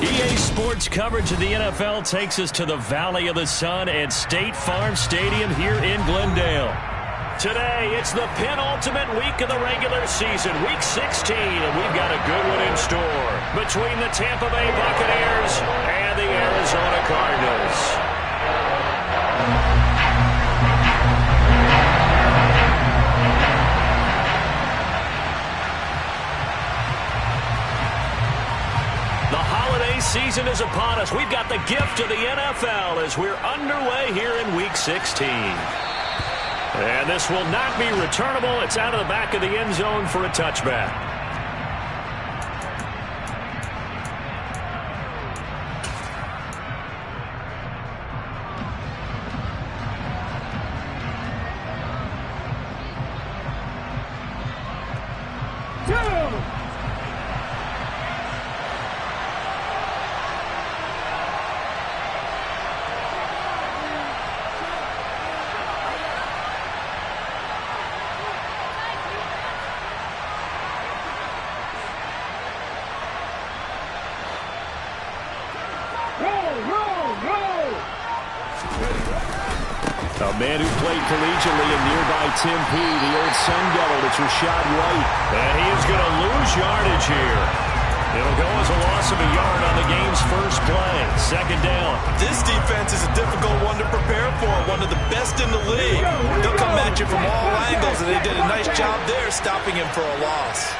EA Sports coverage of the NFL takes us to the Valley of the Sun at State Farm Stadium here in Glendale. Today, it's the penultimate week of the regular season, Week 16, and we've got a good one in store between the Tampa Bay Buccaneers and the Arizona Cardinals. The holiday season is upon us. We've got the gift of the NFL as we're underway here in Week 16. And this will not be returnable. It's out of the back of the end zone for a touchback. A man who played collegiately in nearby Tempe, the old Sun Devil, it's Rashad White. And he is going to lose yardage here. It'll go as a loss of a yard on the game's first play. Second down. This defense is a difficult one to prepare for, one of the best in the league. They'll come at you from all angles, and they did a nice job there stopping him for a loss.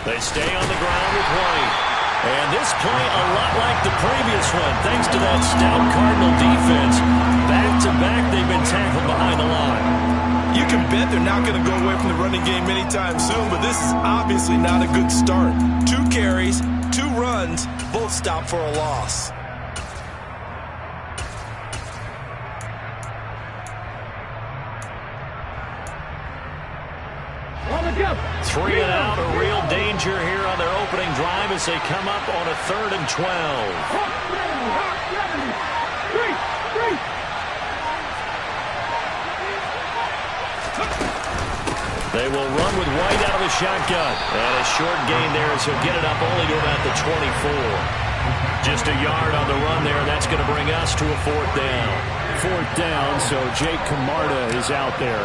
They stay on the ground with White. And this play a lot like the previous one, thanks to that stout Cardinal defense. Back-to-back, they've been tackled behind the line. You can bet they're not going to go away from the running game anytime soon, but this is obviously not a good start. 2 carries, 2 runs, both stopped for a loss. Three and out, a real danger here on their opening drive as they come up on a 3rd and 12. They will run with White out of the shotgun. And a short gain there as he'll get it up only to about the 24. Just a yard on the run there. That's going to bring us to a 4th down. 4th down, so Jake Camarda is out there.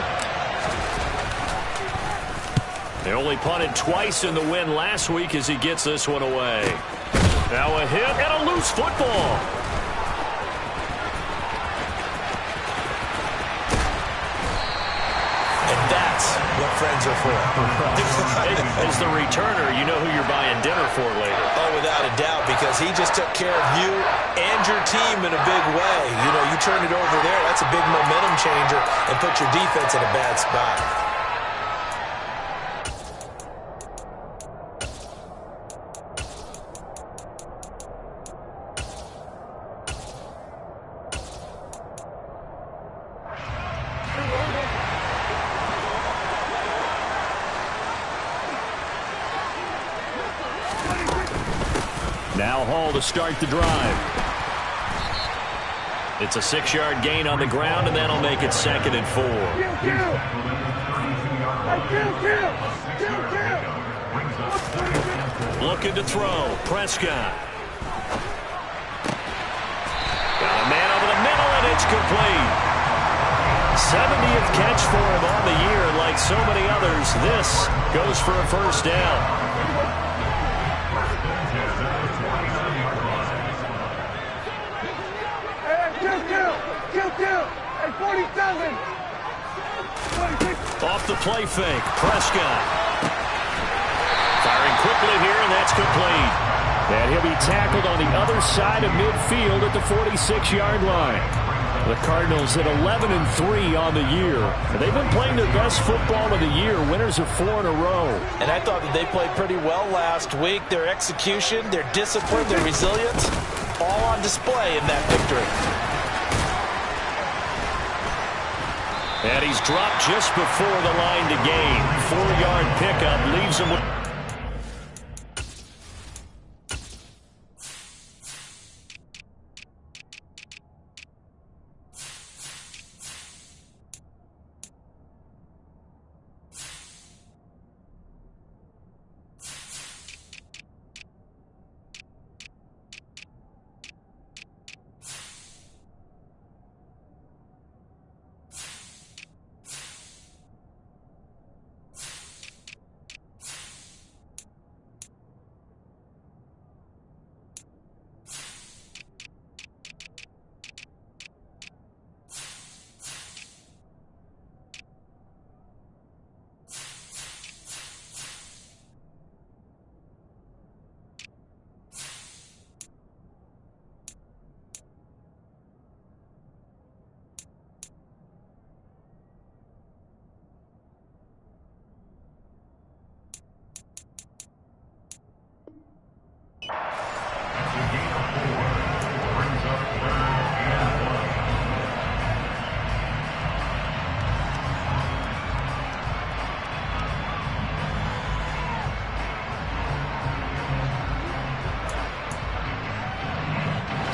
They only punted twice in the win last week as he gets this one away. Now a hit and a loose football. And that's what friends are for. As the returner, you know who you're buying dinner for later. Oh, without a doubt, because he just took care of you and your team in a big way. You know, you turn it over there, that's a big momentum changer and put your defense in a bad spot. Now Hall to start the drive. It's a 6-yard gain on the ground, and that'll make it 2nd and 4. Looking to throw. Prescott. Got a man over the middle, and it's complete. 70th catch for him on the year. Like so many others, this goes for a 1st down. Off the play fake, Prescott. Firing quickly here, and that's complete. And he'll be tackled on the other side of midfield at the 46-yard line. The Cardinals at 11-3 on the year. And they've been playing their best football of the year, winners of 4 in a row. And I thought that they played pretty well last week. Their execution, their discipline, their resilience, all on display in that victory. And he's dropped just before the line to gain. 4-yard pickup leaves him with...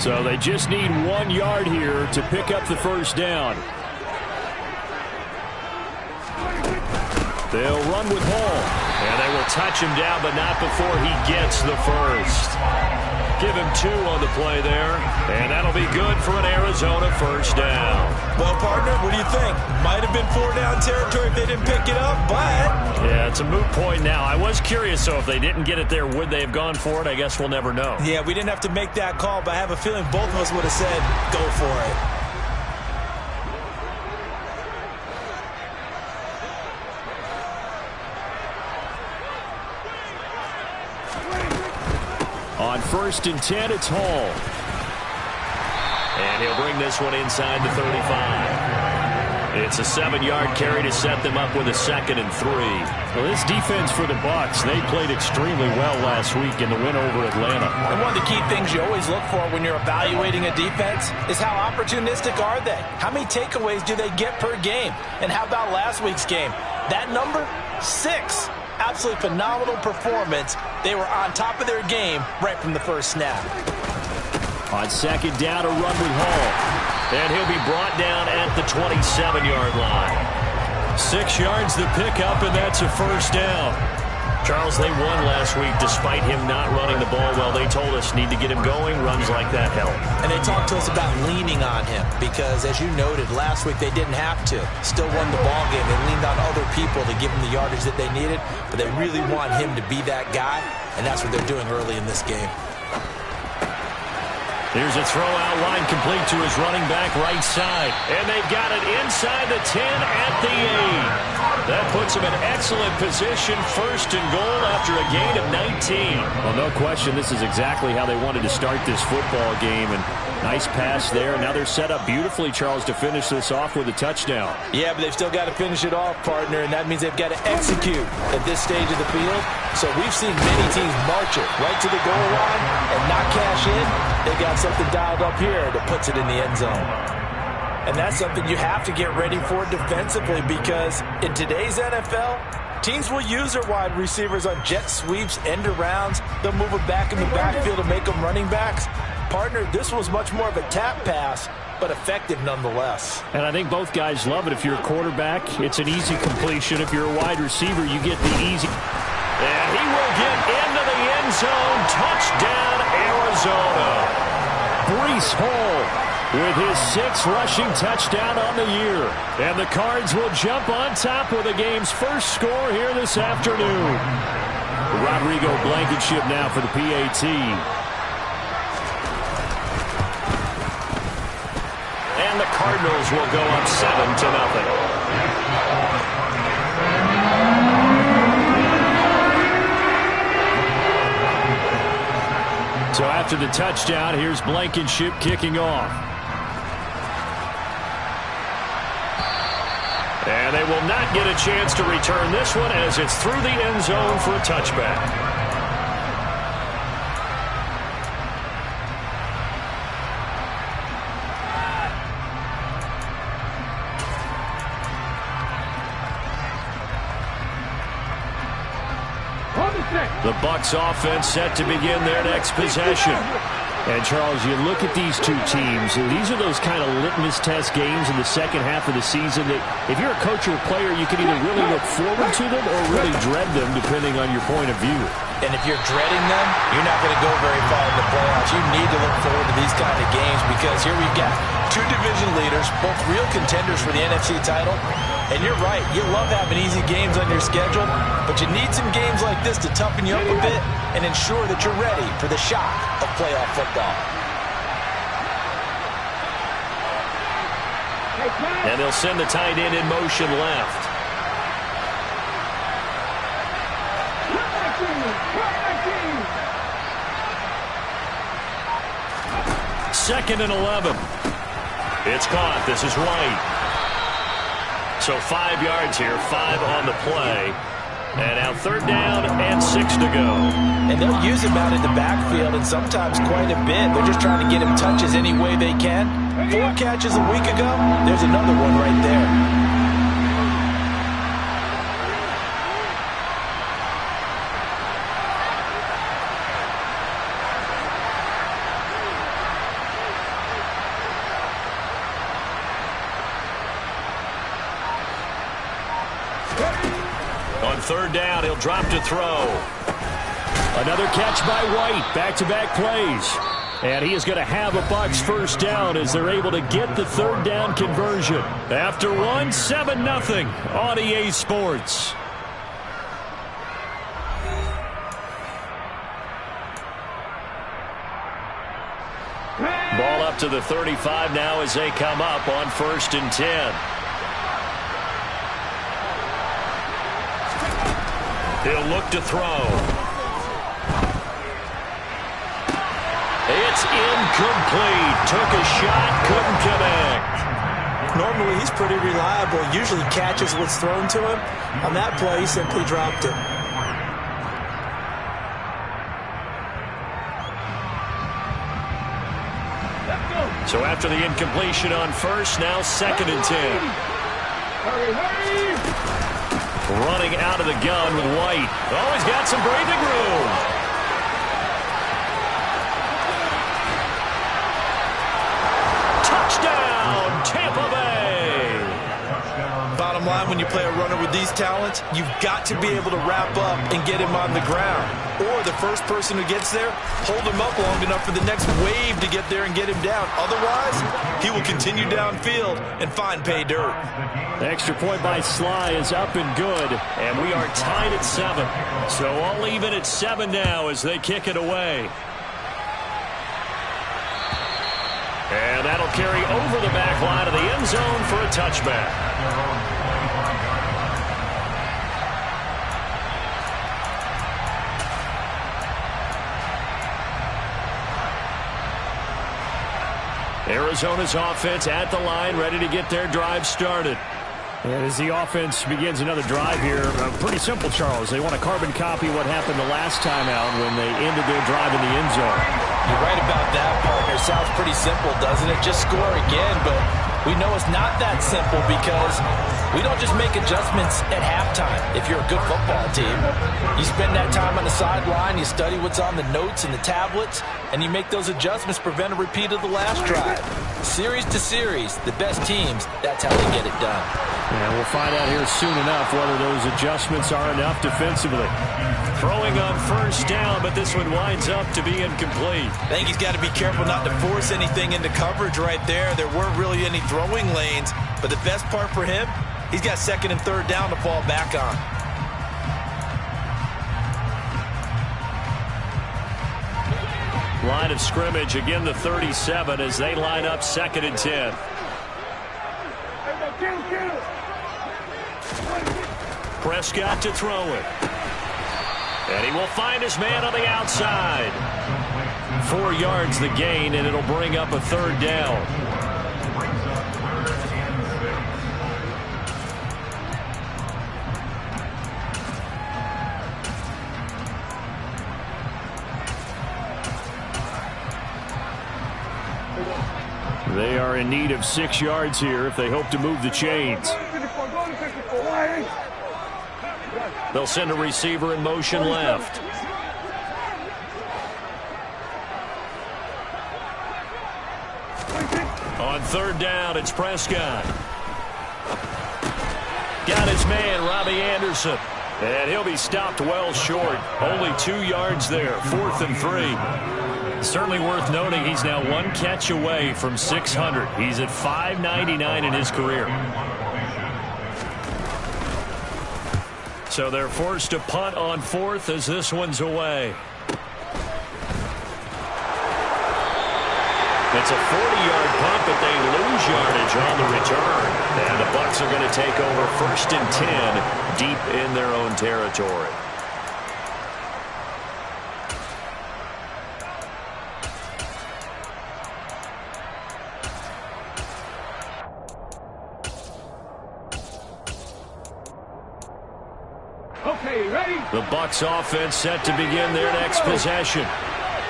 So they just need 1 yard here to pick up the first down. They'll run with Hall. And they will touch him down, but not before he gets the first. Give him 2 on the play there, and that'll be good for an Arizona first down. Well, partner, what do you think? Might have been 4-down territory if they didn't pick it up, but... Yeah, it's a moot point now. I was curious, so if they didn't get it there, would they have gone for it? I guess we'll never know. Yeah, we didn't have to make that call, but I have a feeling both of us would have said, go for it. On 1st and 10, it's Hall. And he'll bring this one inside the 35. It's a 7-yard carry to set them up with a 2nd and 3. Well, this defense for the Bucs, they played extremely well last week in the win over Atlanta. And one of the key things you always look for when you're evaluating a defense is how opportunistic are they? How many takeaways do they get per game? And how about last week's game? That number? 6. Absolutely phenomenal performance. They were on top of their game right from the first snap. On 2nd down, a run with Hall. And he'll be brought down at the 27-yard line. 6 yards the pickup, and that's a first down. Charles, they won last week despite him not running the ball well. They told us need to get him going. Runs like that help. And they talked to us about leaning on him because, as you noted, last week they didn't have to. Still won the ball game. They leaned on other people to give him the yardage that they needed, but they really want him to be that guy, and that's what they're doing early in this game. Here's a throw out line complete to his running back right side. And they've got it inside the 10 at the 8. That puts him in excellent position, 1st and goal after a gain of 19. Well, no question, this is exactly how they wanted to start this football game. And nice pass there. Now they're set up beautifully, Charles, to finish this off with a touchdown. Yeah, but they've still got to finish it off, partner, and that means they've got to execute at this stage of the field. So we've seen many teams march it right to the goal line and not cash in. They got something dialed up here that puts it in the end zone. And that's something you have to get ready for defensively because in today's NFL, teams will use their wide receivers on jet sweeps, end arounds. They'll move them back in the backfield to make them running backs. Partner, this was much more of a tap pass, but effective nonetheless. And I think both guys love it. If you're a quarterback, it's an easy completion. If you're a wide receiver, you get the easy. And he will get into the end zone. Touchdown, Arizona. Breece Hall with his 6th rushing touchdown on the year. And the Cards will jump on top with the game's first score here this afternoon. Rodrigo Blankenship now for the PAT. And the Cardinals will go up 7-0. So after the touchdown, here's Blankenship kicking off. And they will not get a chance to return this one as it's through the end zone for a touchback. The Bucs offense set to begin their next possession. And, Charles, you look at these two teams, and these are those kind of litmus test games in the second half of the season that if you're a coach or a player, you can either really look forward to them or really dread them, depending on your point of view. And if you're dreading them, you're not going to go very far in the playoffs. You need to look forward to these kind of games because here we've got 2 division leaders, both real contenders for the NFC title. And you're right, you love having easy games on your schedule, but you need some games like this to toughen you up a bit and ensure that you're ready for the shock of playoff football. And they'll send the tight end in motion left. Second and 11. It's caught. This is White. So 5 yards here, 5 on the play. And now 3rd down and 6 to go. And they'll use him out in the backfield and sometimes quite a bit. They're just trying to get him touches any way they can. 4 catches a week ago. There's another one right there. 3rd down, he'll drop to throw. Another catch by White. Back-to-back plays. And he is going to have a Bucs 1st down as they're able to get the 3rd down conversion. After 7-0 on EA Sports. Ball up to the 35 now as they come up on 1st and 10. He'll look to throw. It's incomplete. Took a shot, couldn't connect. Normally, he's pretty reliable. Usually catches what's thrown to him. On that play, he simply dropped it. So after the incompletion on 1st, now 2nd and 10. Running out of the gun with White. Oh, he's got some breathing room. Touchdown, Tampa Bay. Bottom line, when you play a runner with these talents, you've got to be able to wrap up and get him on the ground. Or the first person who gets there, hold him up long enough for the next wave to get there and get him down. Otherwise, he will continue downfield and find pay dirt. The extra point by Sly is up and good. And we are tied at 7. So all even at 7 now as they kick it away. And that'll carry over the back line of the end zone for a touchback. Arizona's offense at the line, ready to get their drive started. And as the offense begins another drive here, pretty simple, Charles. They want to carbon copy what happened the last time out when they ended their drive in the end zone. You're right about that, partner. Sounds pretty simple, doesn't it? Just score again, but we know it's not that simple because we don't just make adjustments at halftime if you're a good football team. You spend that time on the sideline, you study what's on the notes and the tablets, and you make those adjustments to prevent a repeat of the last drive. Series to series, the best teams, that's how they get it done. And we'll find out here soon enough whether those adjustments are enough defensively. Throwing on 1st down, but this one winds up to be incomplete. I think he's got to be careful not to force anything into coverage right there. There weren't really any throwing lanes, but the best part for him, he's got 2nd and 3rd down to fall back on. Line of scrimmage, again the 37 as they line up 2nd and 10. Prescott to throw it. And he will find his man on the outside. 4 yards the gain, and it'll bring up a 3rd down. They are in need of 6 yards here if they hope to move the chains. They'll send a receiver in motion left. On 3rd down, it's Prescott. Got his man, Robbie Anderson. And he'll be stopped well short. Only 2 yards there, 4th and 3. Certainly worth noting he's now 1 catch away from 600. He's at 599 in his career. So they're forced to punt on 4th as this one's away. It's a 40-yard punt, but they lose yardage on the return. And the Bucs are going to take over 1st and 10 deep in their own territory. Okay, ready? The Bucs offense set to begin their next possession.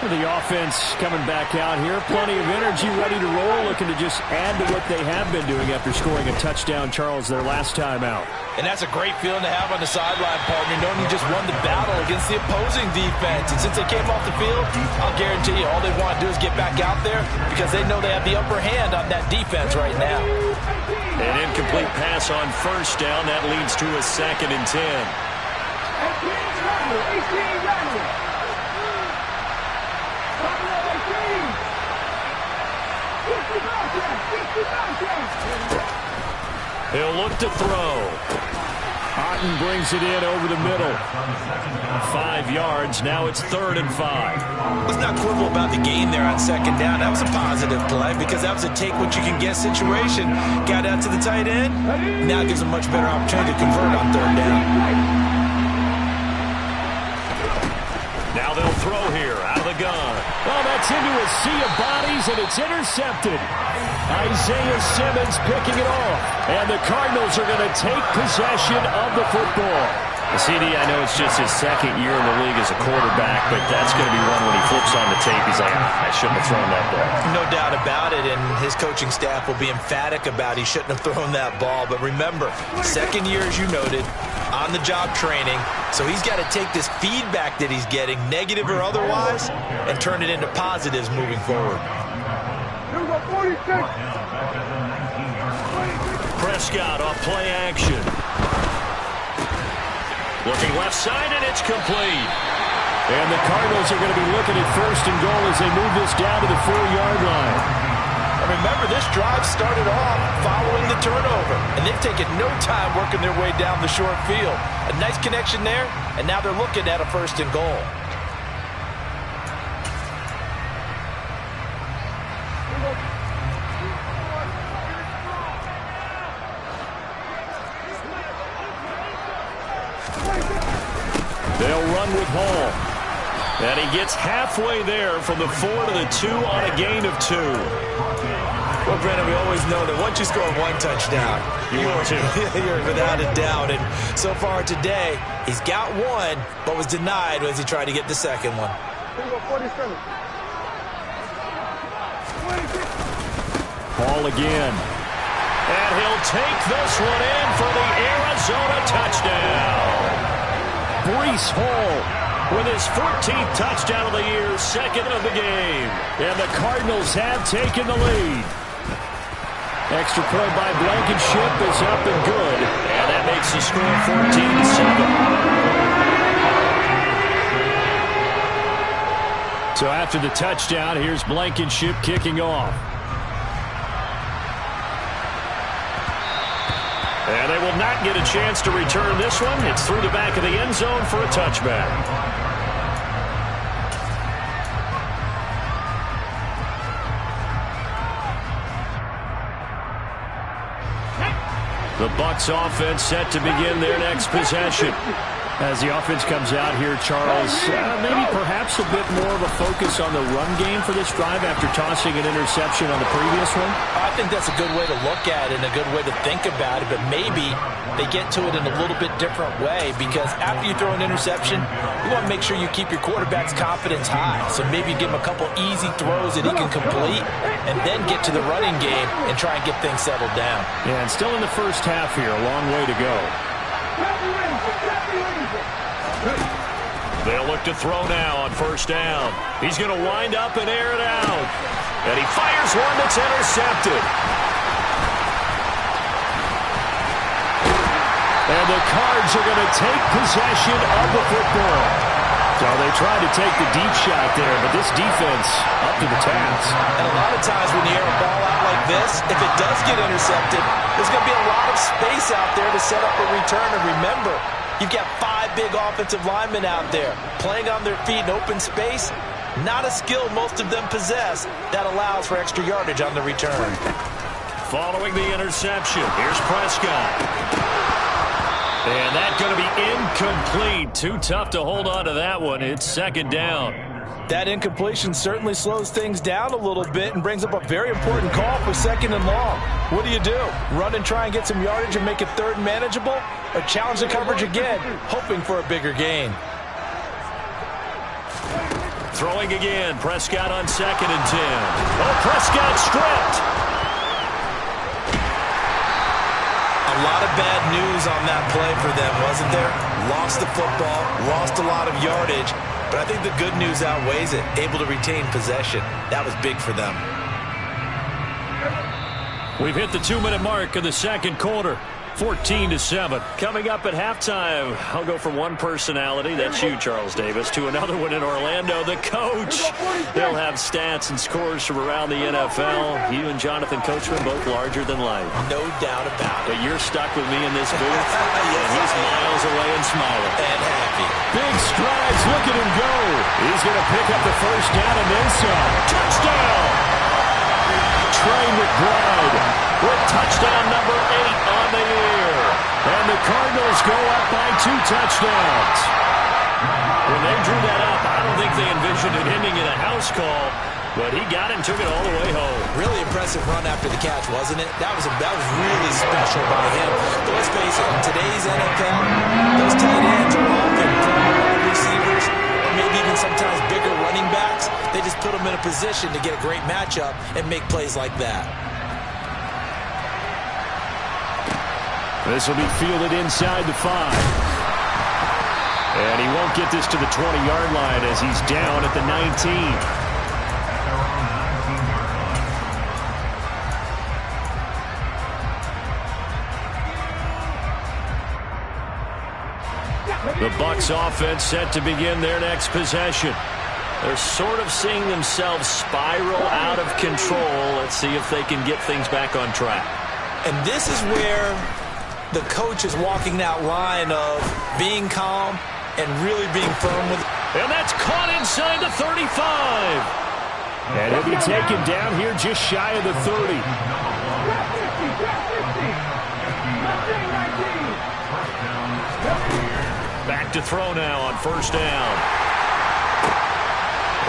The offense coming back out here. Plenty of energy, ready to roll, looking to just add to what they have been doing after scoring a touchdown, Charles, their last time out. And that's a great feeling to have on the sideline, partner, knowing you just won the battle against the opposing defense. And since they came off the field, I'll guarantee you all they want to do is get back out there because they know they have the upper hand on that defense right now. An incomplete pass on 1st down. That leads to a 2nd and 10. He'll look to throw. Otten brings it in over the middle. 5 yards. Now it's 3rd and 5. Let's not quibble about the gain there on 2nd down. That was a positive play because that was a take-what-you-can-get situation. Got out to the tight end. Now gives a much better opportunity to convert on 3rd down. Now they'll throw here out of the gun. Oh, that's into a sea of bodies, and it's intercepted. Isaiah Simmons picking it off. And the Cardinals are going to take possession of the football. CD, I know it's just his 2nd year in the league as a quarterback, but that's going to be one when he flips on the tape. He's like, I shouldn't have thrown that ball. No doubt about it, and his coaching staff will be emphatic about he shouldn't have thrown that ball. But remember, 2nd year, as you noted, on-the-job training. So he's got to take this feedback that he's getting, negative or otherwise, and turn it into positives moving forward. Prescott off play action. Looking left side, and it's complete. And the Cardinals are going to be looking at 1st and goal as they move this down to the 4-yard line. And remember, this drive started off following the turnover, and they've taken no time working their way down the short field. A nice connection there, and now they're looking at a 1st and goal. They'll run with Hall. And he gets halfway there from the 4 to the 2 on a gain of 2. Well, Brandon, we always know that once you score 1 touchdown, you're without a doubt. And so far today, he's got 1, but was denied as he tried to get the 2nd one. Hall again. And he'll take this one in for the Arizona touchdown. Breece Hall with his 14th touchdown of the year, 2nd of the game. And the Cardinals have taken the lead. Extra point by Blankenship is up and good. And that makes the score 14-7. So after the touchdown, here's Blankenship kicking off. And they will not get a chance to return this one. It's through the back of the end zone for a touchback. The Bucs offense set to begin their next possession. As the offense comes out here, Charles, maybe perhaps a bit more of a focus on the run game for this drive after tossing an interception on the previous one? I think that's a good way to look at it and a good way to think about it, but maybe they get to it in a little bit different way because after you throw an interception, you want to make sure you keep your quarterback's confidence high. So maybe give him a couple easy throws that he can complete and then get to the running game and try and get things settled down. Yeah, and still in the first half here, a long way to go. They'll look to throw now on 1st down. He's going to wind up and air it out. And he fires one that's intercepted. And the Cards are going to take possession of the football. So they tried to take the deep shot there, but this defense up to the task. And a lot of times when you air a ball out like this, if it does get intercepted, there's going to be a lot of space out there to set up a return. And remember, you've got 5 big offensive linemen out there playing on their feet in open space. Not a skill most of them possess that allows for extra yardage on the return. Following the interception, here's Prescott. And that's going to be incomplete. Too tough to hold on to that one. It's 2nd down. That incompletion certainly slows things down a little bit and brings up a very important call for 2nd and long. What do? Run and try and get some yardage and make it 3rd and manageable? Or challenge the coverage again, hoping for a bigger gain? Throwing again. Prescott on 2nd and 10. Oh, Prescott stripped. A lot of bad news on that play for them, wasn't there? Lost the football, lost a lot of yardage, but I think the good news outweighs it. Able to retain possession. That was big for them. We've hit the 2-minute mark of the 2nd quarter. 14-7. Coming up at halftime, I'll go from one personality, that's you, Charles Davis, to another one in Orlando, the coach. He'll have stats and scores from around the NFL. You and Jonathan Coachman both larger than life. No doubt about it. But you're stuck with me in this booth, and he's miles away and smiling. And happy. Big strides, look at him go. He's going to pick up the first down and then some. Touchdown! Trey McBride with touchdown number 8 on the year. And the Cardinals go up by 2 touchdowns. When they drew that up, I don't think they envisioned it ending in a house call, but he got it and took it all the way home. Really impressive run after the catch, wasn't it? That was really special by him. But let's face it, in today's NFL, those tight ends are often wide receivers, or maybe even sometimes bigger running backs. They just put them in a position to get a great matchup and make plays like that. This will be fielded inside the 5. And he won't get this to the 20-yard line as he's down at the 19. The Bucs offense set to begin their next possession. They're sort of seeing themselves spiral out of control. Let's see if they can get things back on track. And this is where the coach is walking that line of being calm and really being firm with it. And that's caught inside the 35. And he'll be taken down here just shy of the 30. Back to throw now on first down.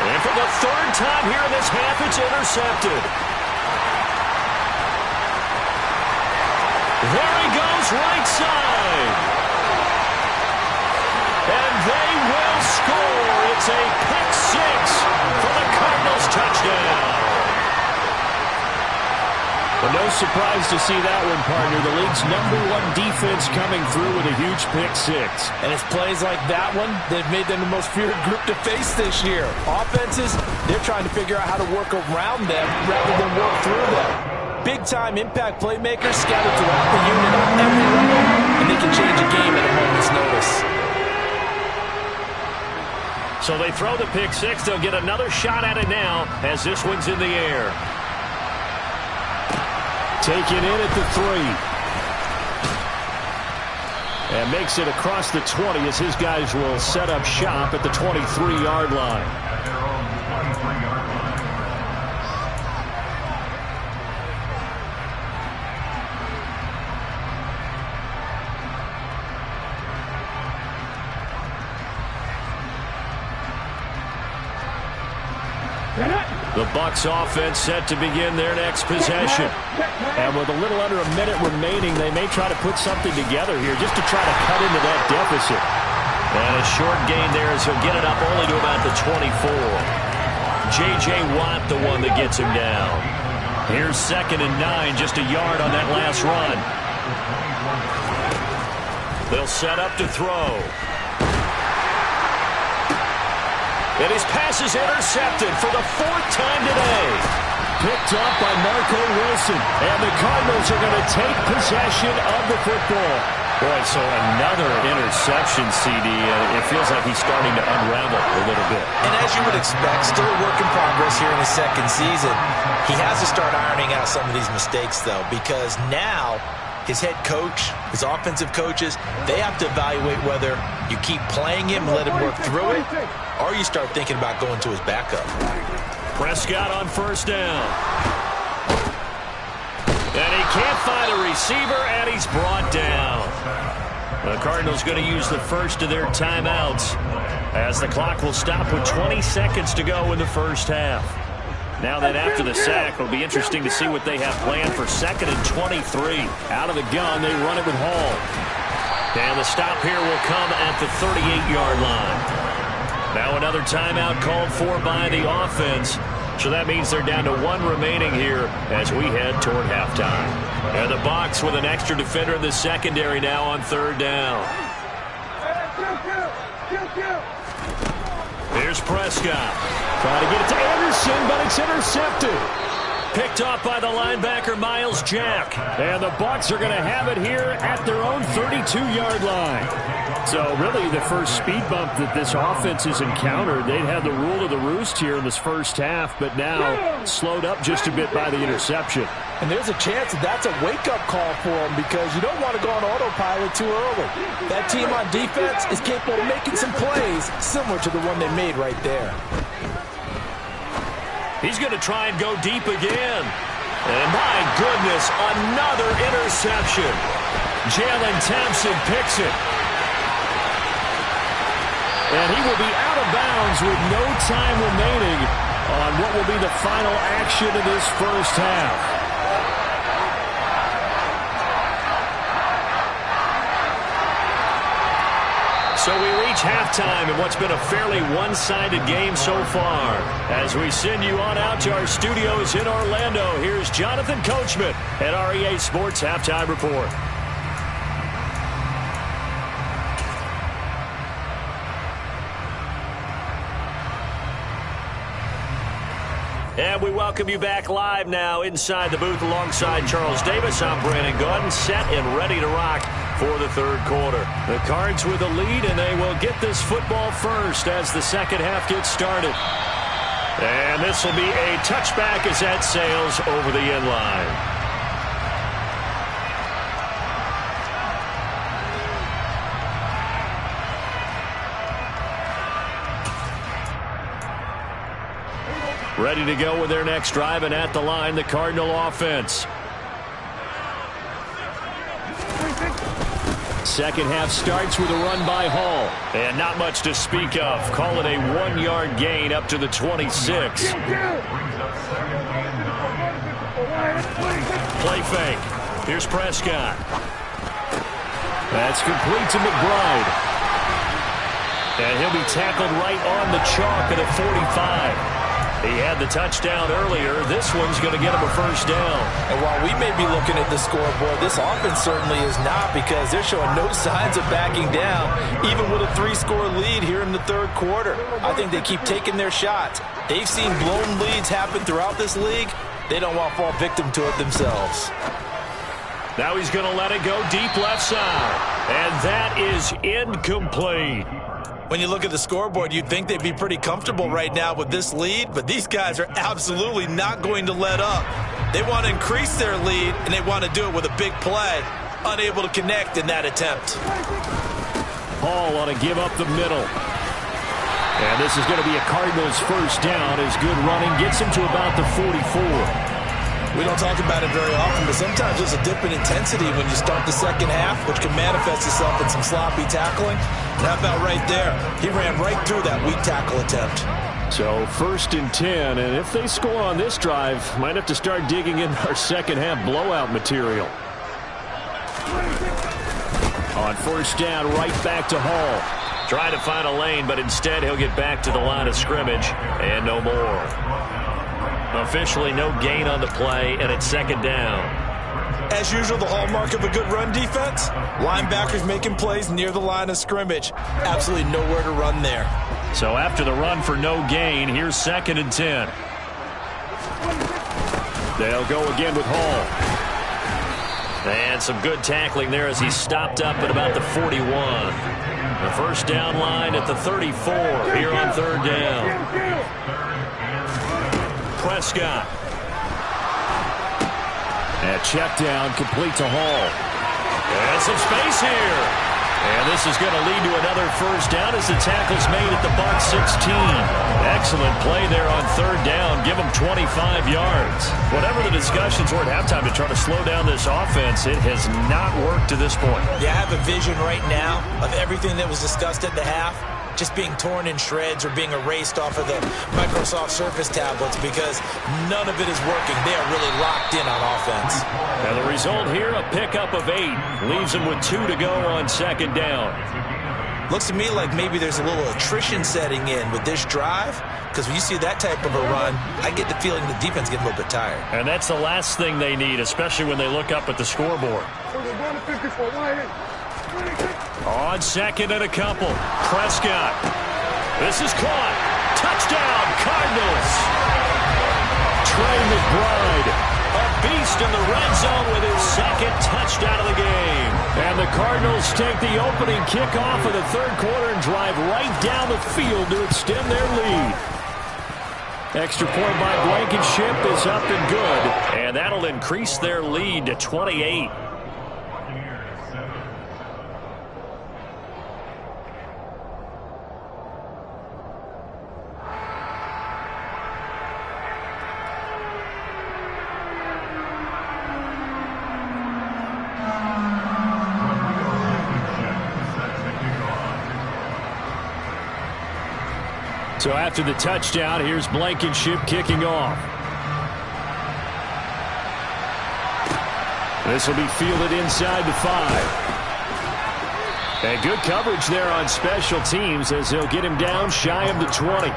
And for the 3rd time here in this half, it's intercepted. There he goes, right side. And they will score. It's a pick 6 for the Cardinals touchdown. But no surprise to see that one, partner. The league's #1 defense coming through with a huge pick 6. And it's plays like that one that have made them the most feared group to face this year. Offenses, they're trying to figure out how to work around them rather than work through them. Big-time impact playmakers scattered throughout the unit on every level, and they can change a game at a moment's notice. So they throw the pick 6. They'll get another shot at it now as this one's in the air. Taken in at the 3. And makes it across the 20 as his guys will set up shop at the 23-yard line. The Bucs offense set to begin their next possession. And with a little under a minute remaining, they may try to put something together here just to try to cut into that deficit. And a short gain there as he'll get it up only to about the 24. J.J. Watt, the one that gets him down. Here's 2nd and 9, just a yard on that last run. They'll set up to throw. And his pass is intercepted for the 4th time today. Picked up by Marco Wilson. And the Cardinals are going to take possession of the football. Boy, so another interception, CD. It feels like he's starting to unravel a little bit. And as you would expect, still a work in progress here in his 2nd season. He has to start ironing out some of these mistakes, though, because now his head coach, his offensive coaches, they have to evaluate whether you keep playing him, let him work through it, or you start thinking about going to his backup. Prescott on first down. And he can't find a receiver, and he's brought down. The Cardinals going to use the first of their timeouts as the clock will stop with 20 seconds to go in the first half. Now that after the sack, it'll be interesting to see what they have planned for 2nd and 23. Out of the gun, they run it with Hall. And the stop here will come at the 38-yard line. Now another timeout called for by the offense. So that means they're down to 1 remaining here as we head toward halftime. And the Bucs with an extra defender in the secondary now on 3rd down. Here's Prescott. Trying to get it to Anderson, but it's intercepted. Picked off by the linebacker, Miles Jack. And the Bucs are going to have it here at their own 32-yard line. So really the first speed bump that this offense has encountered. They'd had the rule of the roost here in this first half, but now slowed up just a bit by the interception. And there's a chance that that's a wake-up call for them because you don't want to go on autopilot too early. That team on defense is capable of making some plays similar to the one they made right there. He's going to try and go deep again. And my goodness, another interception. Jalen Thompson picks it. And he will be out of bounds with no time remaining on what will be the final action of this first half. So we reach halftime in what's been a fairly one-sided game so far. As we send you on out to our studios in Orlando, here's Jonathan Coachman at REA Sports Halftime Report. And we welcome you back live now inside the booth alongside Charles Davis. I'm Brandon Gordon, set and ready to rock for the third quarter. The Cards with a lead, and they will get this football first as the second half gets started. And this will be a touchback as that sails over the end line. Ready to go with their next drive, and at the line, the Cardinal offense. Second half starts with a run by Hall. And not much to speak of. Call it a 1-yard gain up to the 26. Play fake. Here's Prescott. That's complete to McBride. And he'll be tackled right on the chalk at a 45. He had the touchdown earlier. This one's going to get him a first down. And while we may be looking at the scoreboard, this offense certainly is not because they're showing no signs of backing down, even with a 3-score lead here in the third quarter. I think they keep taking their shots. They've seen blown leads happen throughout this league. They don't want to fall victim to it themselves. Now he's going to let it go deep left side. And that is incomplete. When you look at the scoreboard, you'd think they'd be pretty comfortable right now with this lead, but these guys are absolutely not going to let up. They want to increase their lead, and they want to do it with a big play. Unable to connect in that attempt. Hall on a give up the middle. And this is going to be a Cardinals first down as good running gets him to about the 44. We don't talk about it very often, but sometimes there's a dip in intensity when you start the second half, which can manifest itself in some sloppy tackling. And how about right there? He ran right through that weak tackle attempt. So first and 10, and if they score on this drive, might have to start digging in our second half blowout material. On first down, right back to Hall. Trying to find a lane, but instead he'll get back to the line of scrimmage and no more. Officially no gain on the play, and it's second down. As usual, the hallmark of a good run defense, linebackers making plays near the line of scrimmage. Absolutely nowhere to run there. So after the run for no gain, here's second and 10. They'll go again with Hall. And some good tackling there as he stopped up at about the 41. The first down line at the 34 here on third down. Prescott. And check down, complete to Hall. And some space here. And this is going to lead to another first down as the tackle's made at the Bucs 16. Excellent play there on third down. Give them 25 yards. Whatever the discussions were at halftime to try to slow down this offense, it has not worked to this point. Yeah, I have a vision right now of everything that was discussed at the half just being torn in shreds or being erased off of the Microsoft Surface tablets because none of it is working. They are really locked in on offense. And the result here, a pickup of 8. Leaves them with 2 to go on second down. Looks to me like maybe there's a little attrition setting in with this drive because when you see that type of a run, I get the feeling the defense getting a little bit tired. And that's the last thing they need, especially when they look up at the scoreboard. On second and a couple, Prescott. This is caught. Touchdown, Cardinals. Trey McBride. A beast in the red zone with his second touchdown of the game. And the Cardinals take the opening kickoff of the third quarter and drive right down the field to extend their lead. Extra point by Blankenship is up and good. And that'll increase their lead to 28. So after the touchdown, here's Blankenship kicking off. This will be fielded inside the 5. And good coverage there on special teams as they'll get him down shy of the 20.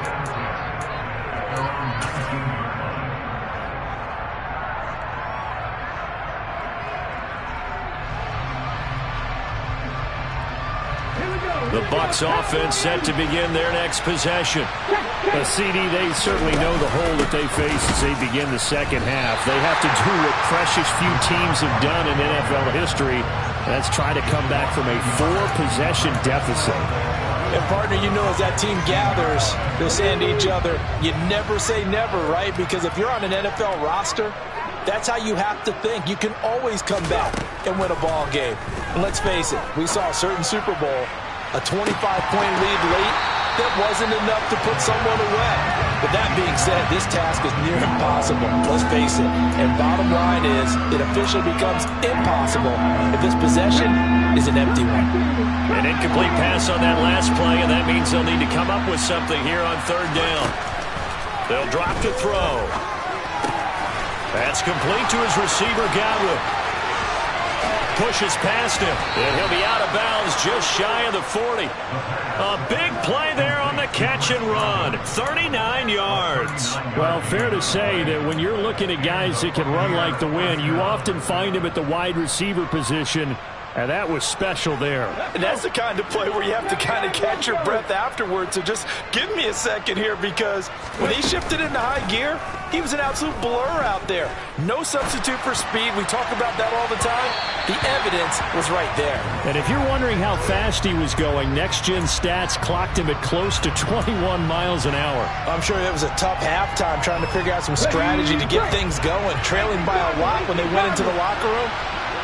The Bucs offense set to begin their next possession. A CD, they certainly know the hole that they face as they begin the second half. They have to do what precious few teams have done in NFL history. That's try to come back from a 4-possession deficit. And, partner, you know as that team gathers, they're saying to each other, you never say never, right? Because if you're on an NFL roster, that's how you have to think. You can always come back and win a ball game. And let's face it, we saw a certain Super Bowl, a 25-point lead late, that wasn't enough to put someone away. But that being said, this task is near impossible. Let's face it. And bottom line is, it officially becomes impossible if this possession is an empty one. An incomplete pass on that last play, and that means they'll need to come up with something here on third down. They'll drop to throw. That's complete to his receiver, Godwin. Pushes past him, and he'll be out of bounds just shy of the 40. A big play there on the catch and run. 39 yards. Well, fair to say that when you're looking at guys that can run like the wind, you often find them at the wide receiver position. And that was special there. And that's the kind of play where you have to kind of catch your breath afterwards. So just give me a second here, because when he shifted into high gear, he was an absolute blur out there. No substitute for speed. We talk about that all the time. The evidence was right there. And if you're wondering how fast he was going, next-gen stats clocked him at close to 21 miles an hour. I'm sure it was a tough halftime trying to figure out some strategy to get things going, trailing by a lot when they went into the locker room.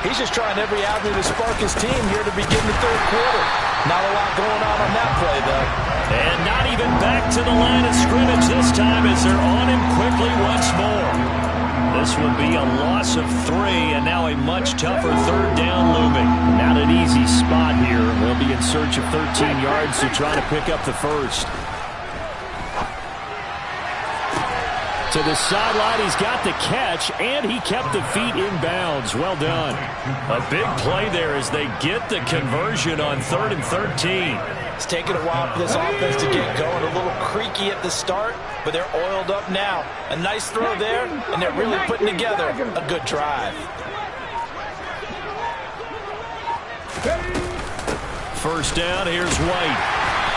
He's just trying every avenue to spark his team here to begin the third quarter. Not a lot going on that play, though. And not even back to the line of scrimmage this time as they're on him quickly once more. This would be a loss of 3, and now a much tougher third down looming. Not an easy spot here. They'll be in search of 13 yards to try to pick up the first. To the sideline, he's got the catch, and he kept the feet in bounds. Well done. A big play there as they get the conversion on 3rd and 13. It's taken a while for this offense to get going. A little creaky at the start, but they're oiled up now. A nice throw there, and they're really putting together a good drive. First down, here's White.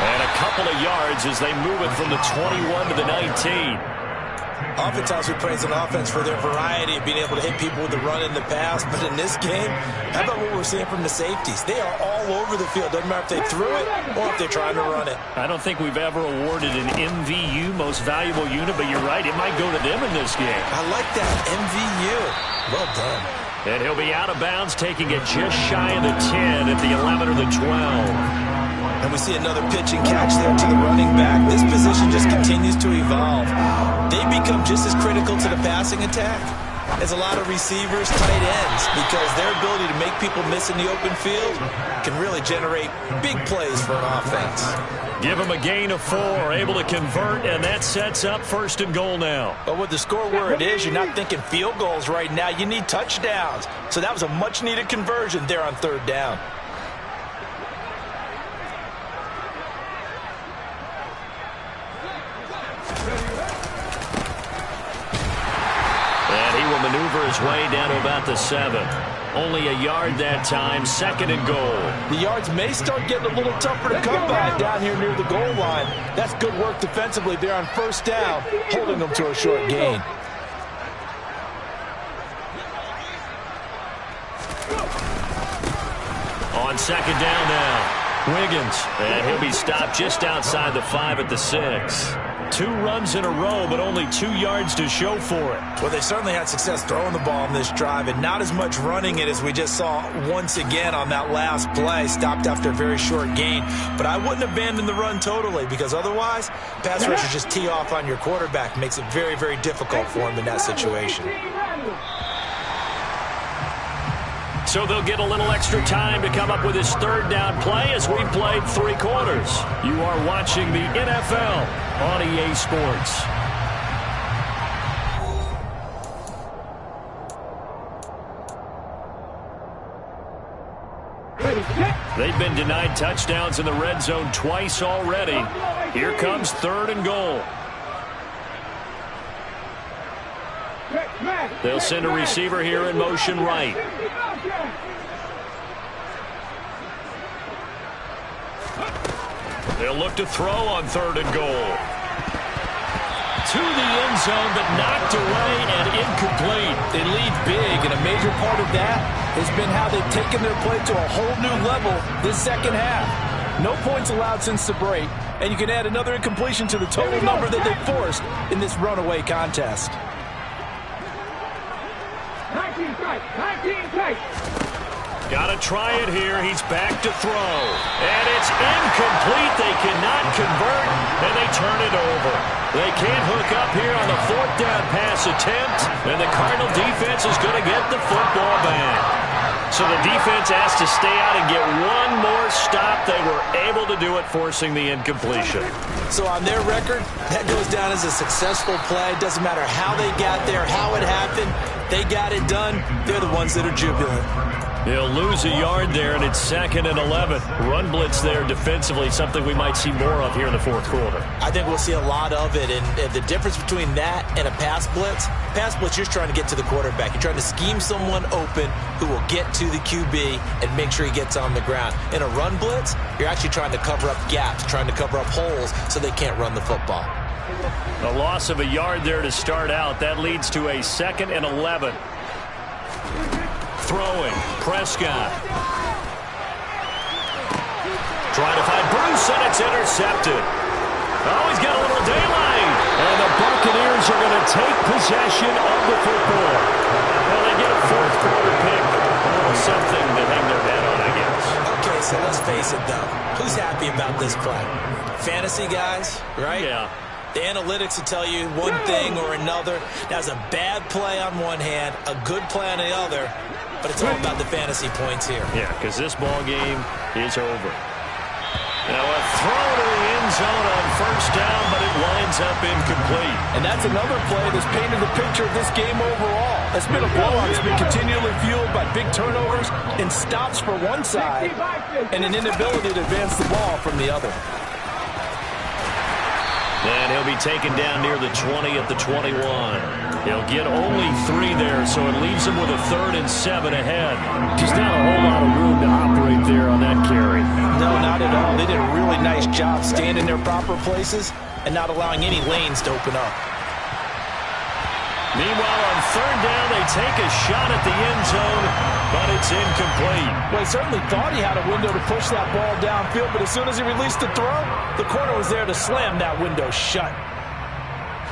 And a couple of yards as they move it from the 21 to the 19. Oftentimes we praise an offense for their variety of being able to hit people with the run in the pass, but in this game, how about what we're seeing from the safeties? They are all over the field. Doesn't matter if they threw it or if they're trying to run it. I don't think we've ever awarded an MVU, most valuable unit, but you're right, it might go to them in this game. I like that, MVU. Well done. And he'll be out of bounds, taking it just shy of the 10 at the 11 or the 12. And we see another pitch and catch there to the running back. This position just continues to evolve. They become just as critical to the passing attack as a lot of receivers, tight ends, because their ability to make people miss in the open field can really generate big plays for an offense. Give them a gain of 4, able to convert, and that sets up 1st and goal now. But with the score where it is, you're not thinking field goals right now. You need touchdowns. So that was a much-needed conversion there on 3rd down. Maneuver his way down to about the 7. Only a yard that time, 2nd and goal. The yards may start getting a little tougher to come by down here near the goal line. That's good work defensively there on 1st down, holding them to a short gain. On second down now. Wiggins, and he'll be stopped just outside the 5 at the 6. 2 runs in a row, but only 2 yards to show for it. Well, they certainly had success throwing the ball on this drive, and not as much running it as we just saw once again on that last play. Stopped after a very short gain. But I wouldn't abandon the run totally, because otherwise, pass rushers just tee off on your quarterback. Makes it very, very difficult for him in that situation. So they'll get a little extra time to come up with his 3rd down play as we played 3 quarters. You are watching the NFL on EA Sports. They've been denied touchdowns in the red zone twice already. Here comes 3rd and goal. They'll send a receiver here in motion right. They'll look to throw on 3rd and goal. To the end zone, but knocked away and incomplete. They lead big, and a major part of that has been how they've taken their play to a whole new level this second half. No points allowed since the break, and you can add another incompletion to the total number that they forced in this runaway contest. 19 strikes. Got to try it here. He's back to throw. And it's incomplete. They cannot convert, and they turn it over. They can't hook up here on the 4th down pass attempt, and the Cardinal defense is going to get the football back. So the defense has to stay out and get one more stop. They were able to do it, forcing the incompletion. So on their record, that goes down as a successful play. Doesn't matter how they got there, how it happened. They got it done. They're the ones that are jubilant. They'll lose a yard there, and it's 2nd and 11. Run blitz there defensively, something we might see more of here in the 4th quarter. I think we'll see a lot of it, and the difference between that and a pass blitz, you're just trying to get to the quarterback. You're trying to scheme someone open who will get to the QB and make sure he gets on the ground. In a run blitz, you're actually trying to cover up gaps, trying to cover up holes so they can't run the football. A loss of a yard there to start out. That leads to a 2nd and 11. Throwing, Prescott. Trying to find Bruce, and it's intercepted. Oh, he's got a little daylight. And the Buccaneers are going to take possession of the football. Well, they get a 4th quarter pick. Oh, something to hang their head on, I guess. Okay, so let's face it, though. Who's happy about this play? Fantasy guys, right? Yeah. The analytics will tell you one thing or another. That's a bad play on one hand, a good play on the other, but it's all about the fantasy points here. Yeah, because this ball game is over. Now a throw to the end zone on 1st down, but it winds up incomplete. And that's another play that's painted the picture of this game overall. It's been a blowout. It's been continually fueled by big turnovers and stops for one side and an inability to advance the ball from the other. And he'll be taken down near the 20 at the 21. He'll get only 3 there, so it leaves him with a 3rd and 7 ahead. Just not a whole lot of room to operate there on that carry. No, not at all. They did a really nice job staying in their proper places and not allowing any lanes to open up. Meanwhile, on 3rd down, they take a shot at the end zone, but it's incomplete. Well, he certainly thought he had a window to push that ball downfield, but as soon as he released the throw, the corner was there to slam that window shut.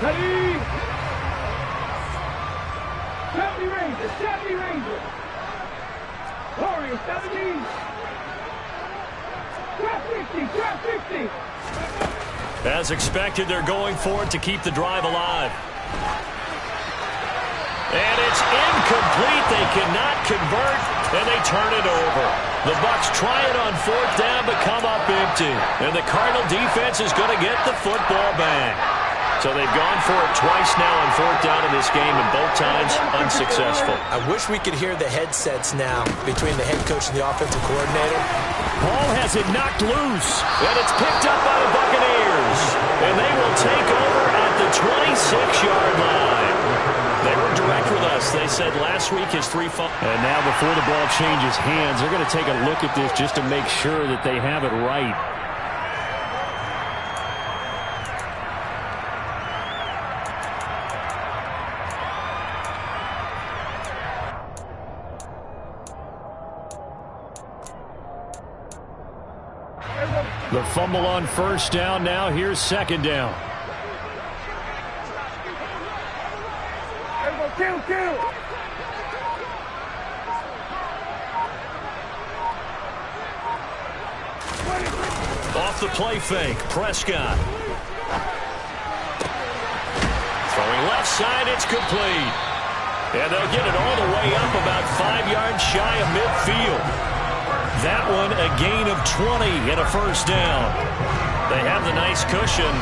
Ready? 70 Rangers, 70 Rangers. Warriors, 70. 1250, 1250. As expected, they're going for it to keep the drive alive. And it's incomplete. They cannot convert, and they turn it over. The Bucs try it on 4th down, but come up empty. And the Cardinal defense is going to get the football back. So they've gone for it twice now on 4th down in this game, and both times unsuccessful. I wish we could hear the headsets now between the head coach and the offensive coordinator. Ball has it knocked loose, and it's picked up by the Buccaneers. And they will take over at the 26-yard line. They were direct with us. They said last week his 3 fumbles. And now before the ball changes hands, they're going to take a look at this just to make sure that they have it right. The fumble on first down. Now here's second down. Kill. Off the play fake, Prescott. Throwing left side, it's complete. And they'll get it all the way up about 5 yards shy of midfield. That one a gain of 20 and a first down. They have the nice cushion.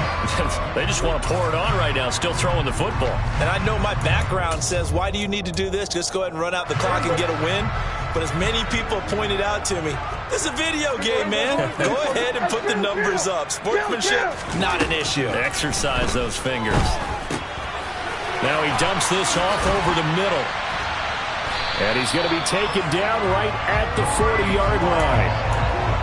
They just want to pour it on right now, still throwing the football. And I know my background says, why do you need to do this? Just go ahead and run out the clock and get a win. But as many people pointed out to me, this is a video game, man. Go ahead and put the numbers up. Sportsmanship, not an issue. Exercise those fingers. Now he dumps this off over the middle. And he's going to be taken down right at the 40-yard line.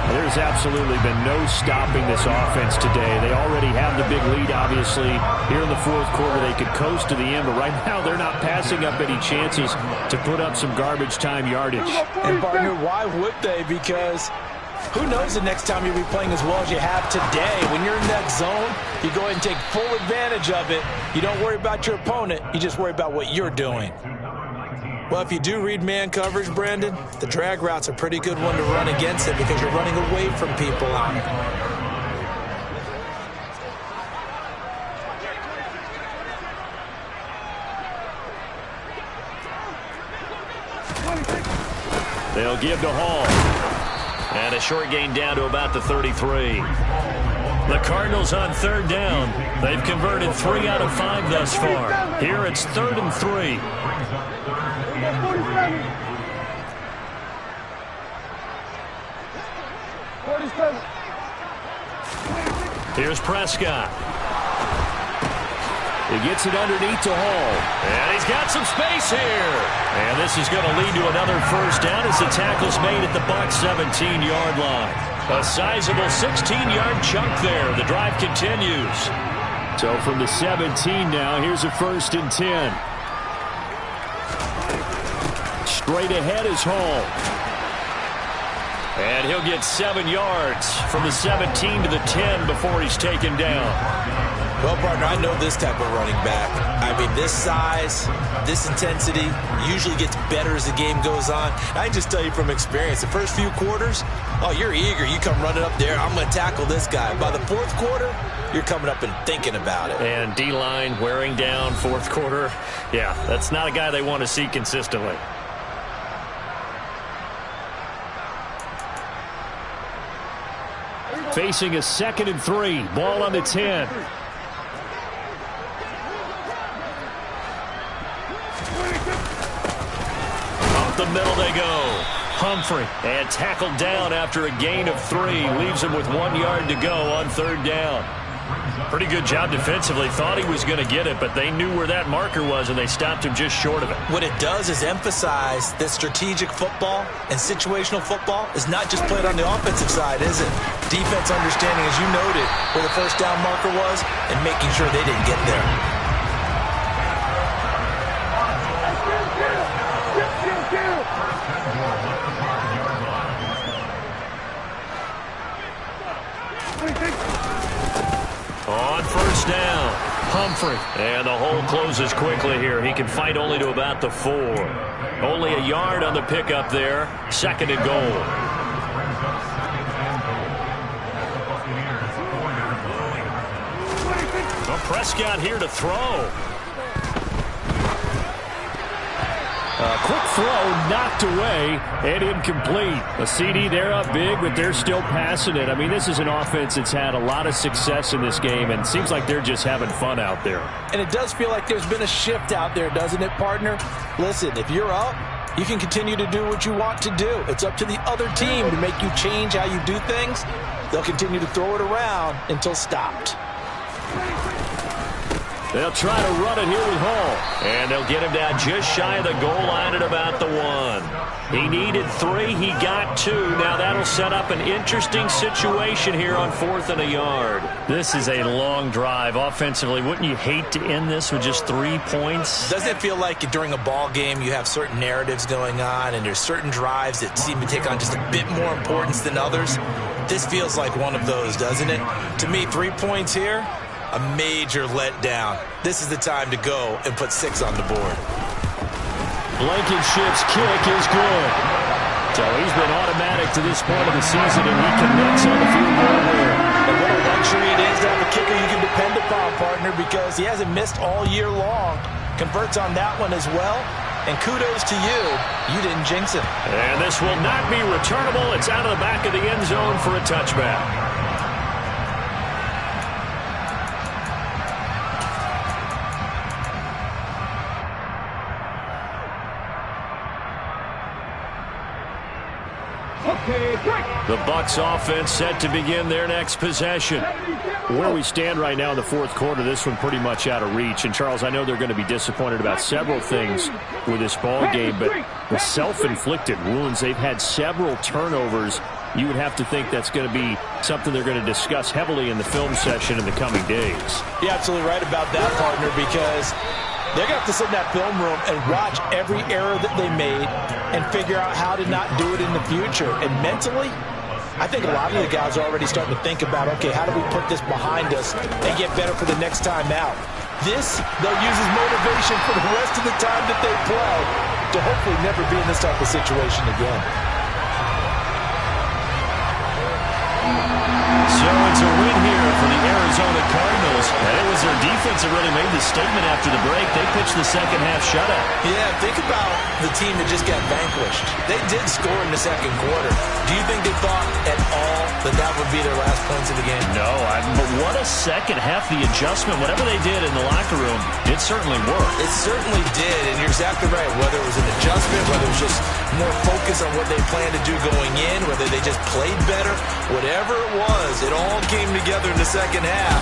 There's absolutely been no stopping this offense today. They already have the big lead, obviously. Here in the fourth quarter, they could coast to the end, but right now they're not passing up any chances to put up some garbage time yardage. And, partner, why would they? Because who knows the next time you'll be playing as well as you have today. When you're in that zone, you go ahead and take full advantage of it. You don't worry about your opponent. You just worry about what you're doing. Well, if you do read man coverage, Brandon, the drag route's a pretty good one to run against it because you're running away from people on it. They'll give to Hall. And a short gain down to about the 33. The Cardinals on third down. They've converted 3 out of 5 thus far. Here it's 3rd and 3. Here's Prescott. He gets it underneath to Hall. And he's got some space here. And this is going to lead to another first down as the tackle's made at the Bucs 17-yard line. A sizable 16-yard chunk there. The drive continues. So from the 17 now, here's a 1st and 10. Straight ahead is Hall. And he'll get 7 yards from the 17 to the 10 before he's taken down. Well, partner, I know this type of running back. I mean, this size, this intensity usually gets better as the game goes on. I can just tell you from experience, the first few quarters, oh, you're eager. You come running up there, I'm going to tackle this guy. By the fourth quarter, you're coming up and thinking about it. And D-line wearing down fourth quarter. Yeah, that's not a guy they want to see consistently. Facing a 2nd and 3. Ball on the 10. Up the middle they go. Humphrey, and tackled down after a gain of 3. Leaves him with 1 yard to go on 3rd down. Pretty good job defensively. Thought he was going to get it, but they knew where that marker was, and they stopped him just short of it. What it does is emphasize that strategic football and situational football is not just played on the offensive side, is it? Defense understanding, as you noted, where the first down marker was and making sure they didn't get there. On first down, Humphrey. And the hole closes quickly here. He can fight only to about the 4. Only a yard on the pickup there. 2nd and goal. Well, Prescott here to throw. A quick throw knocked away and incomplete. A CD, they're up big, but they're still passing it. I mean, this is an offense that's had a lot of success in this game, and it seems like they're just having fun out there. And it does feel like there's been a shift out there, doesn't it, partner? Listen, if you're up, you can continue to do what you want to do. It's up to the other team to make you change how you do things. They'll continue to throw it around until stopped. They'll try to run it here with Hall. And they'll get him down just shy of the goal line at about the 1. He needed 3. He got 2. Now that'll set up an interesting situation here on 4th and a yard. This is a long drive offensively. Wouldn't you hate to end this with just 3 points? Doesn't it feel like during a ball game you have certain narratives going on and there's certain drives that seem to take on just a bit more importance than others? This feels like one of those, doesn't it? To me, 3 points here, a major letdown. This is the time to go and put 6 on the board. Blankenship's kick is good. So he's been automatic to this point of the season, and he connects on the field goal there. And what a luxury it is to have a kicker you can depend upon, partner, because he hasn't missed all year long. Converts on that one as well. And kudos to you. You didn't jinx him. And this will not be returnable. It's out of the back of the end zone for a touchback. The Bucs offense set to begin their next possession. Where we stand right now in the fourth quarter, this one pretty much out of reach. And, Charles, I know they're going to be disappointed about several things with this ball game, but the self-inflicted wounds, they've had several turnovers. You would have to think that's going to be something they're going to discuss heavily in the film session in the coming days. You're absolutely right about that, partner, because they're going to have to sit in that film room and watch every error that they made and figure out how to not do it in the future. And mentally, I think a lot of the guys are already starting to think about, okay, how do we put this behind us and get better for the next time out? This, they'll use as motivation for the rest of the time that they play to hopefully never be in this type of situation again. So it's a win here for the Arizona Cardinals. And it was their defense that really made the statement after the break. They pitched the second half shutout. Yeah, think about the team that just got vanquished. They did score in the second quarter. Do you think they thought at all that that would be their last points of the game? No, but what a second half. The adjustment, whatever they did in the locker room, it certainly worked. It certainly did, and you're exactly right. Whether it was an adjustment, whether it was just more focus on what they planned to do going in, whether they just played better, whatever it was, it all came together in the second half.